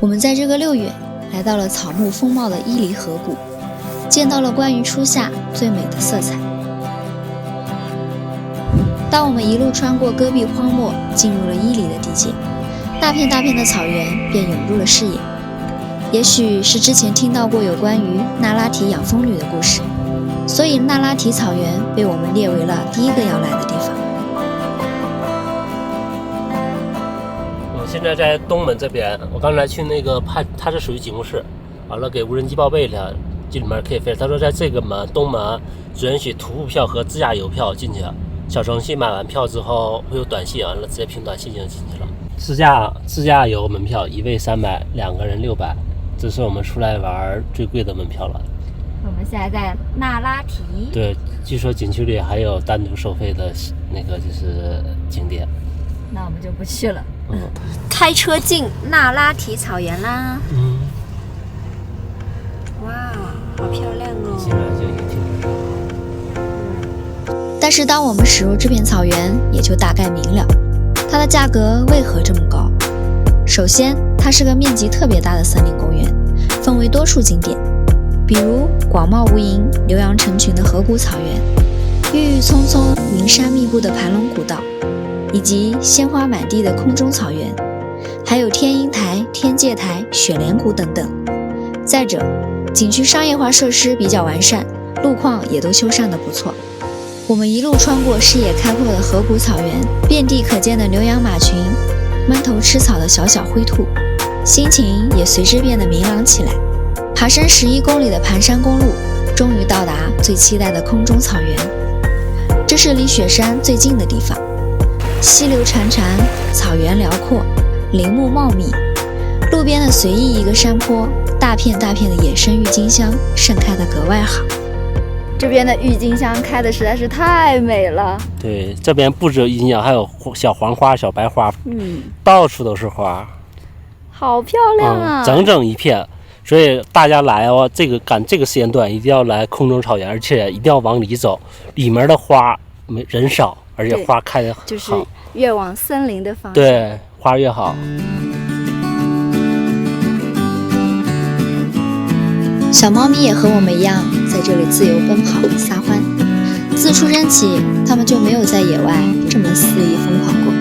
我们在这个6月来到了草木丰茂的伊犁河谷，见到了关于初夏最美的色彩。当我们一路穿过戈壁荒漠，进入了伊犁的地界，大片大片的草原便涌入了视野。也许是之前听到过有关于那拉提养蜂女的故事，所以那拉提草原被我们列为了第一个要来的地方。现在在东门这边，我刚才去那个它是属于警务室，完了给无人机报备了，这里面可以飞。他说在这个门东门只允许徒步票和自驾游票进去，小程序买完票之后会有短信，完了直接凭短信就进去了。自驾游门票1位300，两个人600，这是我们出来玩最贵的门票了。我们现在在那拉提，对，据说景区里还有单独收费的那个就是景点，那我们就不去了。开车进那拉提草原啦。哇，好漂亮哦！现在就已经但是当我们驶入这片草原，也就大概明了，它的价格为何这么高。首先，它是个面积特别大的森林公园，分为多处景点，比如广袤无垠、牛羊成群的河谷草原，郁郁葱葱、云山密布的盘龙古道，以及鲜花满地的空中草原，还有天鹰台、天界台、雪莲谷等等。再者，景区商业化设施比较完善，路况也都修缮得不错。我们一路穿过视野开阔的河谷草原，遍地可见的牛羊马群，闷头吃草的小小灰兔，心情也随之变得明朗起来。爬升11公里的盘山公路，终于到达最期待的空中草原。这是离雪山最近的地方，溪流潺潺，草原辽阔，林木茂密，路边的随意一个山坡，大片大片的野生郁金香盛开得格外好。这边的郁金香开的实在是太美了。对，这边不只有郁金香，还有小黄花、小白花，到处都是花，好漂亮啊！整整一片。所以大家来哦，赶这个时间段一定要来空中草原，而且一定要往里走，里面的花人少，而且花开得好，就是越往森林的方向，对，花越好。小猫咪也和我们一样，在这里自由奔跑撒欢。自出生起，它们就没有在野外这么肆意疯狂过。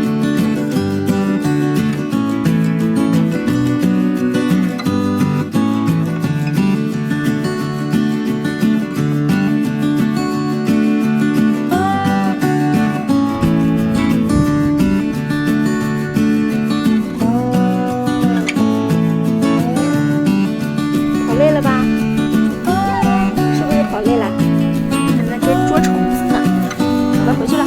跑累了吧？是不是跑累了？在捉虫子呢。好了，回去了。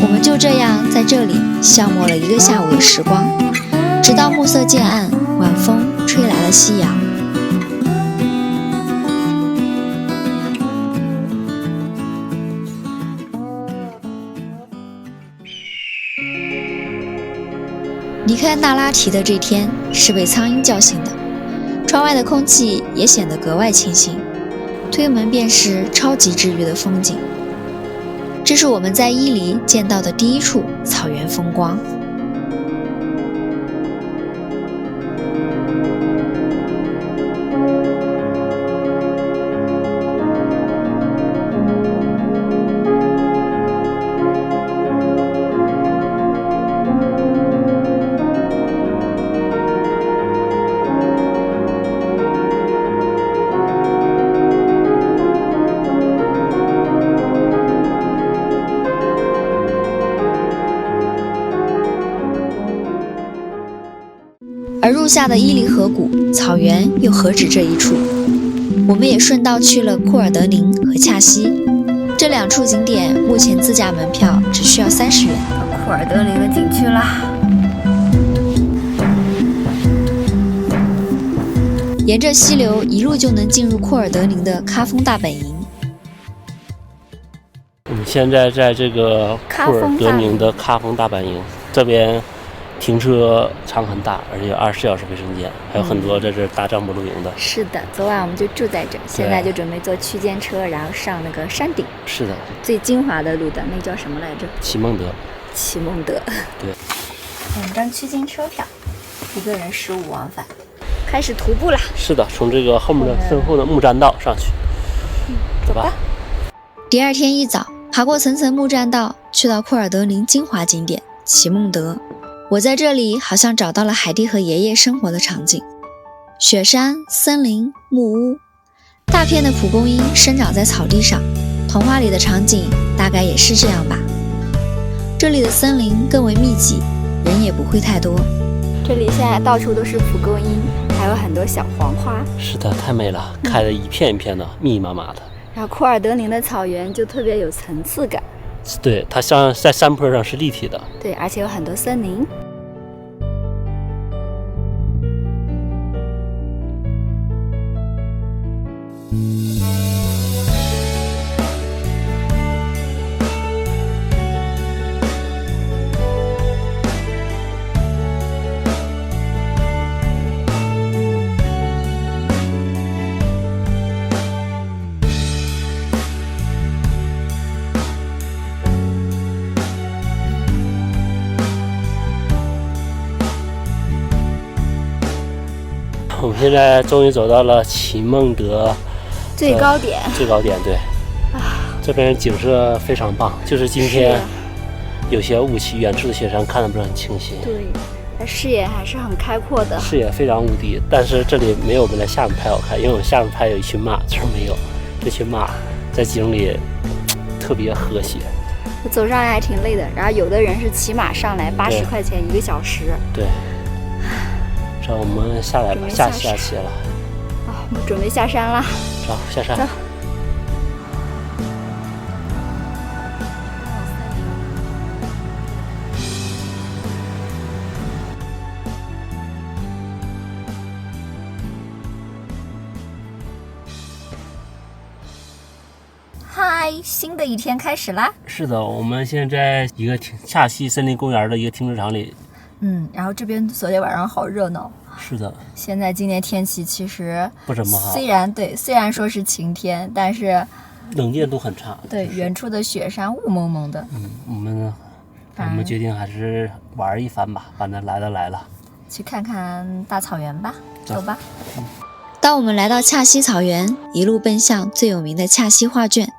我们就这样在这里消磨了1个下午的时光，直到暮色渐暗，晚风吹来了夕阳。离开那拉提的这天是被苍鹰叫醒的，窗外的空气也显得格外清新，推门便是超级治愈的风景。这是我们在伊犁见到的第一处草原风光。而入夏的伊犁河谷草原又何止这一处，我们也顺道去了库尔德宁和恰溪，这2处景点目前自驾门票只需要30元。到库尔德宁的景区啦，沿着溪流一路就能进入库尔德宁的喀风大本营。我们现在在这个库尔德宁的喀风大本营这边。停车场很大，而且有24小时卫生间，还有很多在这搭帐篷露营的。是的，昨晚我们就住在这，现在就准备坐区间车，然后上那个山顶。是的，最精华的路段，那叫什么来着？奇梦德。奇梦德。对。2张区间车票，1个人15往返。开始徒步啦。是的，从这个后面的身后的木栈道上去。走吧。第二天一早，爬过层层木栈道，去到库尔德林精华景点奇梦德。我在这里好像找到了海蒂和爷爷生活的场景，雪山、森林、木屋，大片的蒲公英生长在草地上，童话里的场景大概也是这样吧。这里的森林更为密集，人也不会太多。这里现在到处都是蒲公英，还有很多小黄花。是的，太美了，开的一片一片的，密密麻麻的。然后库尔德林的草原就特别有层次感。对，它像在山坡上是立体的。对，而且有很多森林。我们现在终于走到了奇梦德最高点。最高点，对。这边景色非常棒，就是今天有些雾气，远处的雪山看得不是很清晰。对，但视野还是很开阔的，视野非常无敌。但是这里没有我们在下面拍好看，因为我们下面拍有一群马，这儿没有。这群马在景里特别和谐。走上来还挺累的，然后有的人是骑马上来，80块钱1个小时。对。这我们下来吧，下棋了。我们准备下山了。走，下山。走。嗨，新的一天开始啦！是的，我们现在一个恰溪森林公园的一个停车场里。然后这边昨天晚上好热闹。是的。现在今天天气其实不怎么好，虽然说是晴天，但是能见度很差。对，远处的雪山雾蒙蒙的。我们决定还是玩一番吧，反正来了，去看看大草原吧，走吧。当我们来到恰溪草原，一路奔向最有名的恰溪画卷。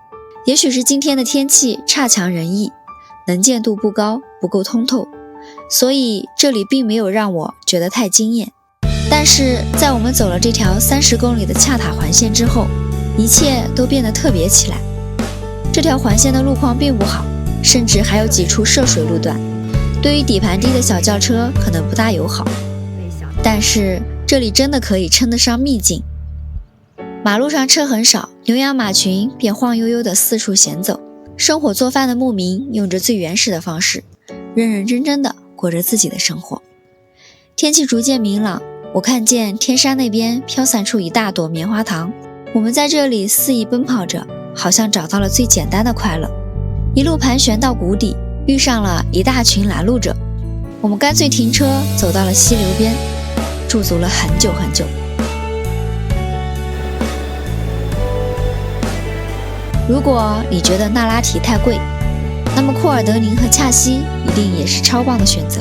也许是今天的天气差强人意，能见度不高，不够通透，所以这里并没有让我觉得太惊艳。但是在我们走了这条30公里的恰塔环线之后，一切都变得特别起来。这条环线的路况并不好，甚至还有几处涉水路段，对于底盘低的小轿车可能不大友好。但是这里真的可以称得上秘境。马路上车很少，牛羊马群便晃悠悠地四处闲走。生火做饭的牧民用着最原始的方式，认认真真地过着自己的生活。天气逐渐明朗，我看见天山那边飘散出一大朵棉花糖。我们在这里肆意奔跑着，好像找到了最简单的快乐。一路盘旋到谷底，遇上了一大群拦路者。我们干脆停车，走到了溪流边，驻足了很久很久。如果你觉得那拉提太贵，那么库尔德林和恰溪一定也是超棒的选择。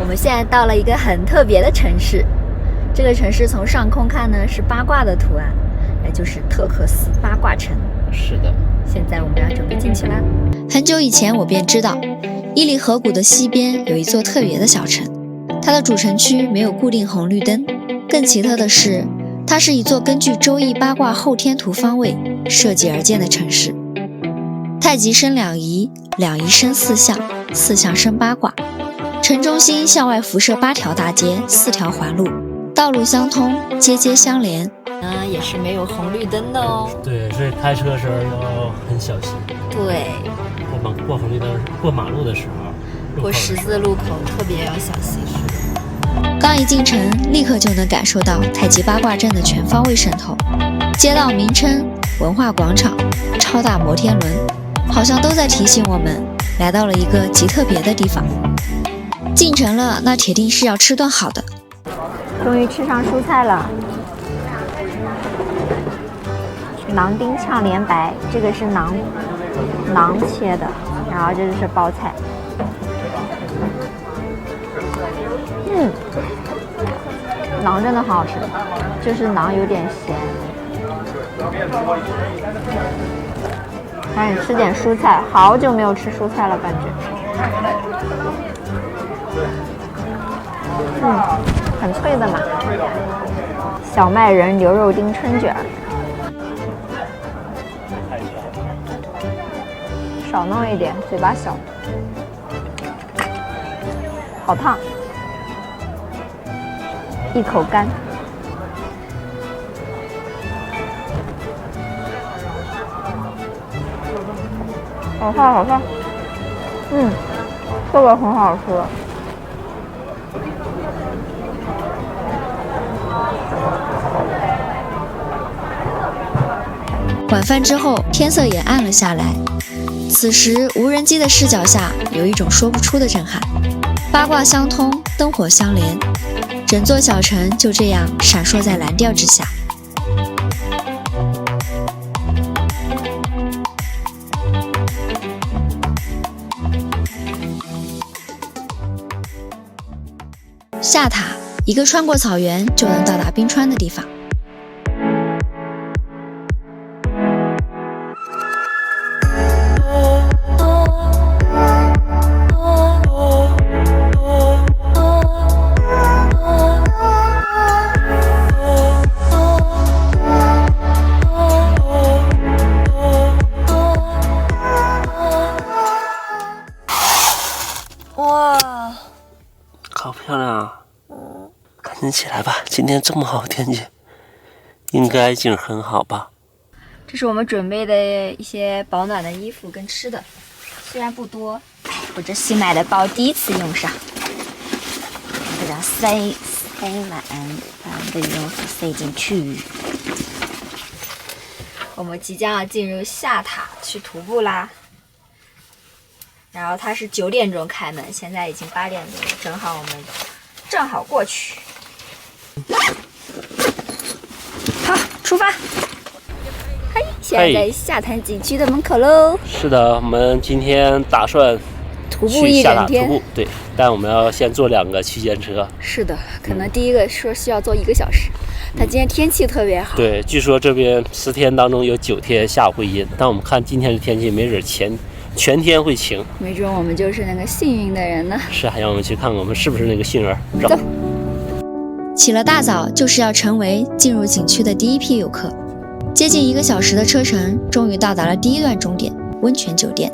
我们现在到了一个很特别的城市，这个城市从上空看呢是八卦的图案，也就是特克斯八卦城。是的，现在我们要准备进去啦。很久以前我便知道，伊犁河谷的西边有一座特别的小城，它的主城区没有固定红绿灯。更奇特的是，它是一座根据周易八卦后天图方位设计而建的城市。太极生两仪，两仪生四象，四象生八卦。城中心向外辐射8条大街，4条环路，道路相通，街街相连。也是没有红绿灯的哦。对，所以开车的时候要很小心。对，过红绿灯、过马路的时候，过十字路口特别要小心。刚一进城，立刻就能感受到太极八卦阵的全方位渗透。街道名称、文化广场、超大摩天轮，好像都在提醒我们来到了一个极特别的地方。进城了，那铁定是要吃顿好的。终于吃上蔬菜了。馕丁炝莲白，这个是馕切的，然后这就是包菜。馕真的好好吃，就是馕有点咸。赶紧吃点蔬菜，好久没有吃蔬菜了，感觉。很脆的嘛。小麦仁牛肉丁春卷，少弄一点，嘴巴小。好烫，一口干。好烫好烫，这个很好吃。晚饭之后，天色也暗了下来。此时，无人机的视角下，有一种说不出的震撼。八卦相通，灯火相连，整座小城就这样闪烁在蓝调之下。下塔，一个穿过草原就能到达冰川的地方。哇，好漂亮啊！赶紧起来吧，今天这么好天气，应该景很好吧？这是我们准备的一些保暖的衣服跟吃的，虽然不多，我这新买的包第一次用上，给它塞满，把我们的羽绒服塞进去。我们即将要进入下塔去徒步啦。然后它是9点钟开门，现在已经8点多了，我们正好过去。好，出发！嘿，现在在下潭景区的门口喽。是的，我们今天打算徒步一整天。徒步，对，但我们要先坐2个区间车。是的，可能第一个说需要坐1个小时。它今天天气特别好。对，据说这边10天当中有9天下午会阴，但我们看今天的天气，没准全天会晴，没准我们就是那个幸运的人呢。是，让我们去看看我们是不是那个幸运儿。走。起了大早，就是要成为进入景区的第一批游客。接近1个小时的车程，终于到达了第一段终点——温泉酒店。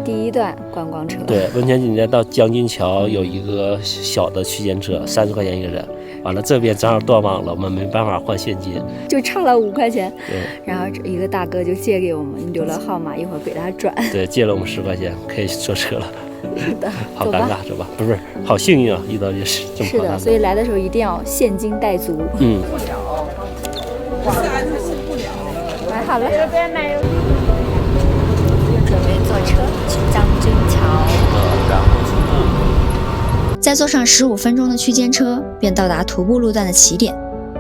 第一段观光车。对，温泉酒店到将军桥有一个小的区间车，30块钱一个人。完了，这边正好断网了，我们没办法换现金，就差了5块钱。对，然后一个大哥就借给我们，留了号码，一会儿给他转。对，借了我们10块钱，可以坐车了。是的，好尴尬，是吧？不是，好幸运啊，遇到这事这么。是的，所以来的时候一定要现金带足。买好了。准备坐车去将军桥。然后再坐上15分钟的区间车，便到达徒步路段的起点。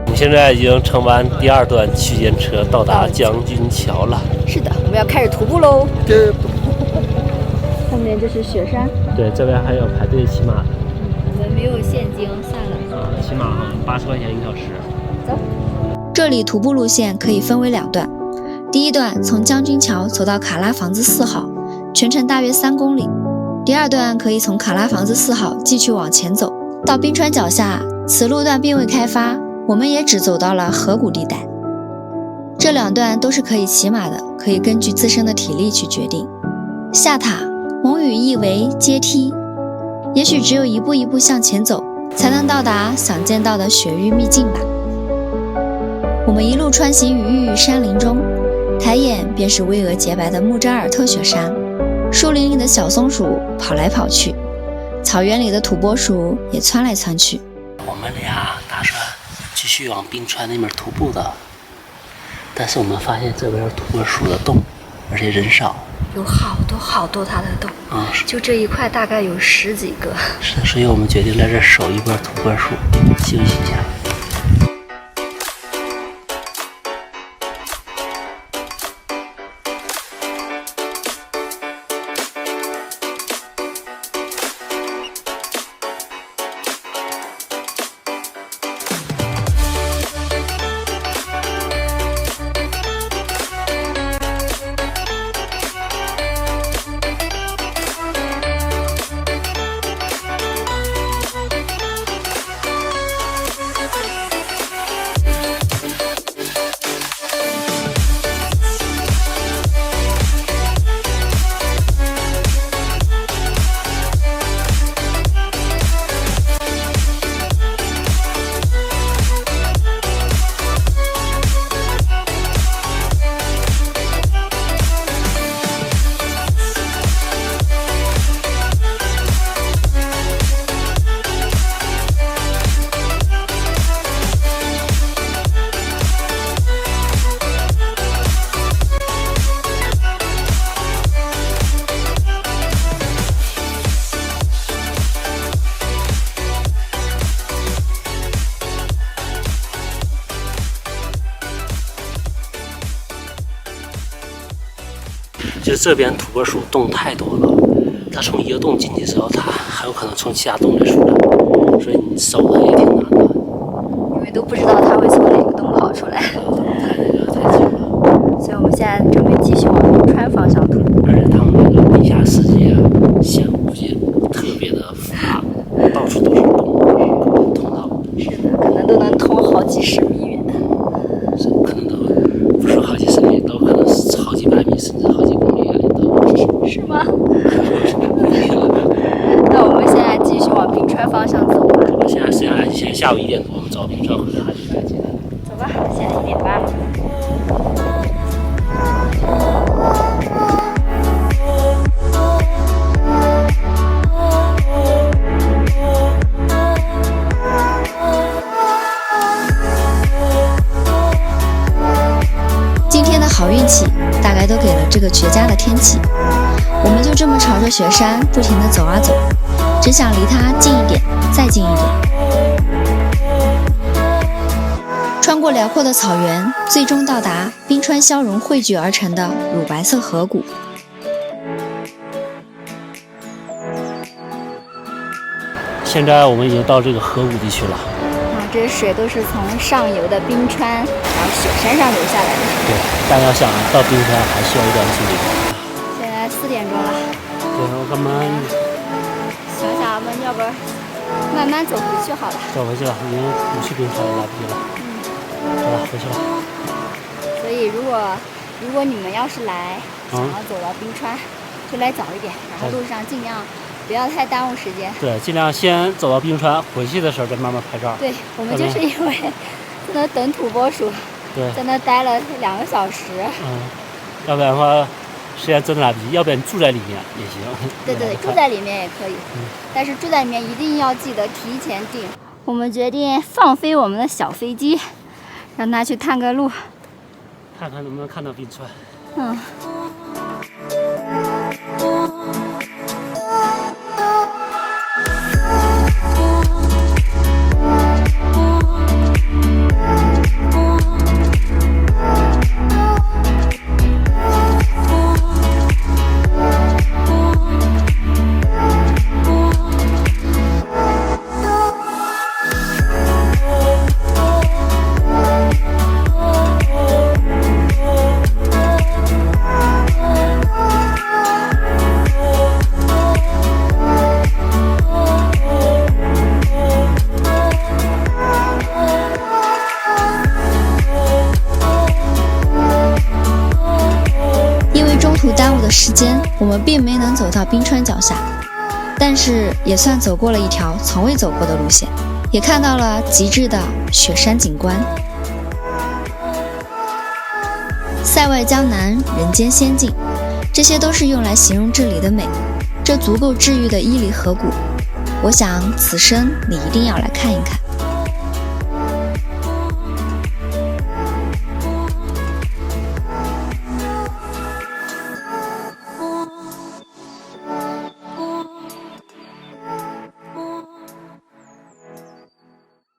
我们现在已经乘完第2段区间车，到达将军桥了。是的，我们要开始徒步喽。后面就是雪山。对，这边还有排队骑马的。我们没有现金，算了。骑马80块钱1小时。走。这里徒步路线可以分为2段，第一段从将军桥走到卡拉房子4号，全程大约3公里。第2段可以从卡拉房子4号继续往前走，到冰川脚下，此路段并未开发，我们也只走到了河谷地带。这2段都是可以骑马的，可以根据自身的体力去决定。下塔，蒙语意为阶梯，也许只有一步一步向前走，才能到达想见到的雪域秘境吧。我们一路穿行于郁郁山林中，抬眼便是巍峨洁白的木扎尔特雪山。树林里的小松鼠跑来跑去，草原里的土拨鼠也窜来窜去。我们俩打算继续往冰川那边徒步的，但是我们发现这边有土拨鼠的洞，而且人少，有好多它的洞就这一块大概有10几个。是，所以我们决定在这守一波土拨鼠，休息一下。就这边土拨鼠洞太多了，它从一个洞进去之后，它还有可能从其他洞来出来，所以你守它也挺难的。因为都不知道它会从哪个洞跑出来。太近了。所以我们现在准备继续往冰川方向突。而且他们那个地下世界线路也特别的复杂，到处都是洞通道。是的，可能都能通好几十米远。是，可能都不是好几十米，都可能是好几百米，甚至好几公里远都。是吗？那我们现在继续往冰川方向走吧。我现在时间现在下午1点多，我们走冰川回来还是来接的。走吧，现在1点半了。今天的好运气大概都给了这个绝佳的天气，我们就这么朝着雪山不停地走啊走，只想离它近一点，再近一点。穿过辽阔的草原，最终到达冰川消融汇聚而成的乳白色河谷。现在我们已经到这个河谷地区了。这些水都是从上游的冰川，然后雪山上流下来的。对，但要想到冰川还需要一段距离。现在4点钟了。对，我干嘛？想想我们要不慢慢走回去好了。走回去了，已经不去冰川了，来不及了。走了，回去了。所以如果你们要是来想要走到冰川，就来早一点，然后路上尽量不要太耽误时间。对，尽量先走到冰川，回去的时候再慢慢拍照。对，我们就是因为在那等土拨鼠，对，在那待了2个小时。要不然的话，时间真的来不及。要不然住在里面也行。对，住在里面也可以。但是住在里面一定要记得提前订。我们决定放飞我们的小飞机，让它去探个路，看看能不能看到冰川。耽误的时间，我们并没能走到冰川脚下，但是也算走过了一条从未走过的路线，也看到了极致的雪山景观。塞外江南，人间仙境，这些都是用来形容这里的美。这足够治愈的伊犁河谷，我想此生你一定要来看一看。